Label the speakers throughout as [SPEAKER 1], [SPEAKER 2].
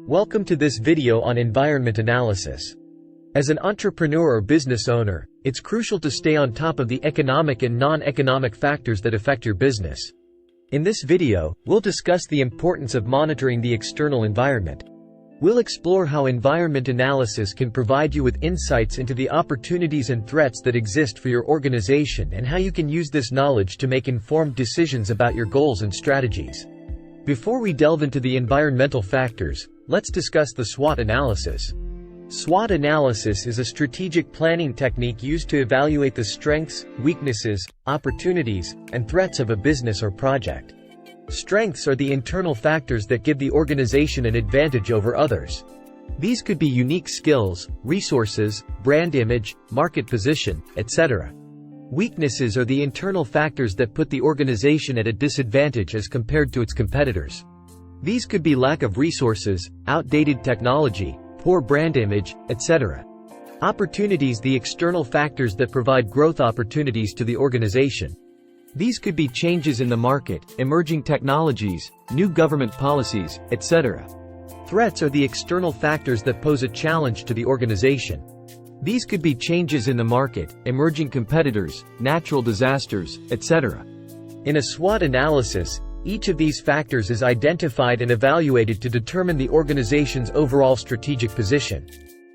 [SPEAKER 1] Welcome to this video on environment analysis. As an entrepreneur or business owner, it's crucial to stay on top of the economic and non-economic factors that affect your business. In this video, we'll discuss the importance of monitoring the external environment. We'll explore how environment analysis can provide you with insights into the opportunities and threats that exist for your organization and how you can use this knowledge to make informed decisions about your goals and strategies. Before we delve into the environmental factors, let's discuss the SWOT analysis. SWOT analysis is a strategic planning technique used to evaluate the strengths, weaknesses, opportunities, and threats of a business or project. Strengths are the internal factors that give the organization an advantage over others. These could be unique skills, resources, brand image, market position, etc. Weaknesses are the internal factors that put the organization at a disadvantage as compared to its competitors. These could be lack of resources, outdated technology, poor brand image, etc. Opportunities, the external factors that provide growth opportunities to the organization. These could be changes in the market, emerging technologies, new government policies, etc. Threats are the external factors that pose a challenge to the organization. These could be changes in the market, emerging competitors, natural disasters, etc. In a SWOT analysis, each of these factors is identified and evaluated to determine the organization's overall strategic position.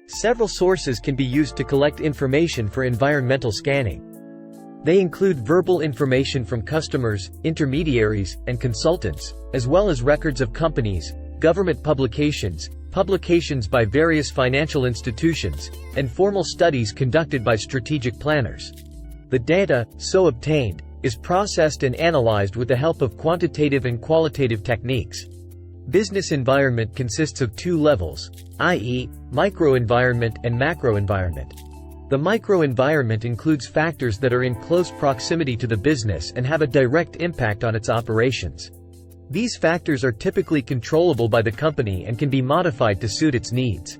[SPEAKER 1] Several sources can be used to collect information for environmental scanning. They include verbal information from customers, intermediaries, and consultants, as well as records of companies, government publications, publications by various financial institutions, and formal studies conducted by strategic planners. The data, so obtained, is processed and analyzed with the help of quantitative and qualitative techniques. Business environment consists of two levels, i.e., microenvironment and macroenvironment. The microenvironment includes factors that are in close proximity to the business and have a direct impact on its operations. These factors are typically controllable by the company and can be modified to suit its needs.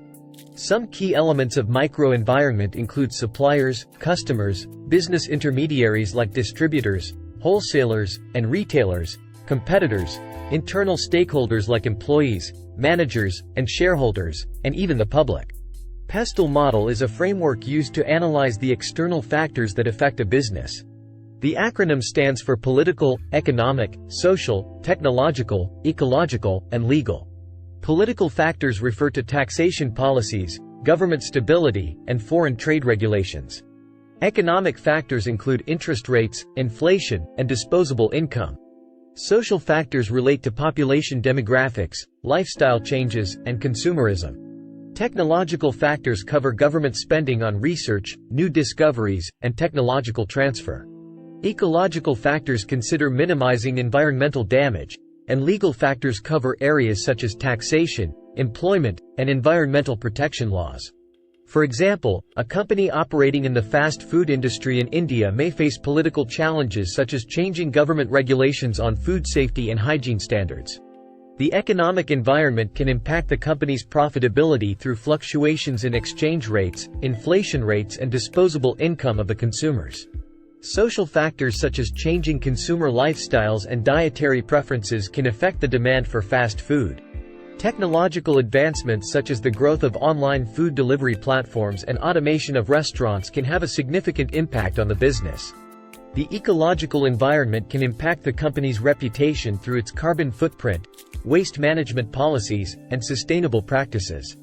[SPEAKER 1] Some key elements of microenvironment include suppliers, customers, business intermediaries like distributors, wholesalers, and retailers, competitors, internal stakeholders like employees, managers, and shareholders, and even the public. PESTEL model is a framework used to analyze the external factors that affect a business. The acronym stands for political, economic, social, technological, ecological, and legal. Political factors refer to taxation policies, government stability, and foreign trade regulations. Economic factors include interest rates, inflation, and disposable income. Social factors relate to population demographics, lifestyle changes, and consumerism. Technological factors cover government spending on research, new discoveries, and technological transfer. Ecological factors consider minimizing environmental damage, and legal factors cover areas such as taxation, employment, and environmental protection laws. For example, a company operating in the fast food industry in India may face political challenges such as changing government regulations on food safety and hygiene standards. The economic environment can impact the company's profitability through fluctuations in exchange rates, inflation rates, and disposable income of the consumers. Social factors such as changing consumer lifestyles and dietary preferences can affect the demand for fast food. Technological advancements such as the growth of online food delivery platforms and automation of restaurants can have a significant impact on the business. The ecological environment can impact the company's reputation through its carbon footprint, waste management policies, and sustainable practices.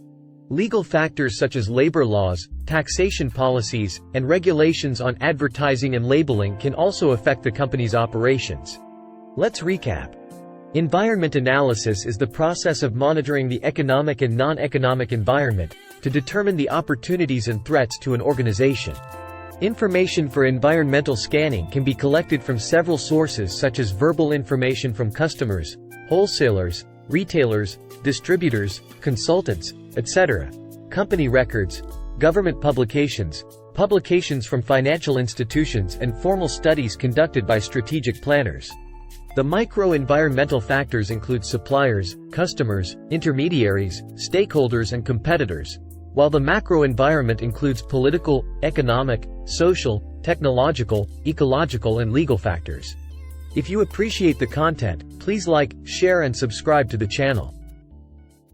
[SPEAKER 1] Legal factors such as labor laws, taxation policies, and regulations on advertising and labeling can also affect the company's operations. Let's recap. Environment analysis is the process of monitoring the economic and non-economic environment to determine the opportunities and threats to an organization. Information for environmental scanning can be collected from several sources such as verbal information from customers, wholesalers, retailers, distributors, consultants, etc., company records, government publications, publications from financial institutions, and formal studies conducted by strategic planners. The micro-environmental factors include suppliers, customers, intermediaries, stakeholders, and competitors, while the macro environment includes political, economic, social, technological, ecological, and legal factors. If you appreciate the content, please like, share, and subscribe to the channel.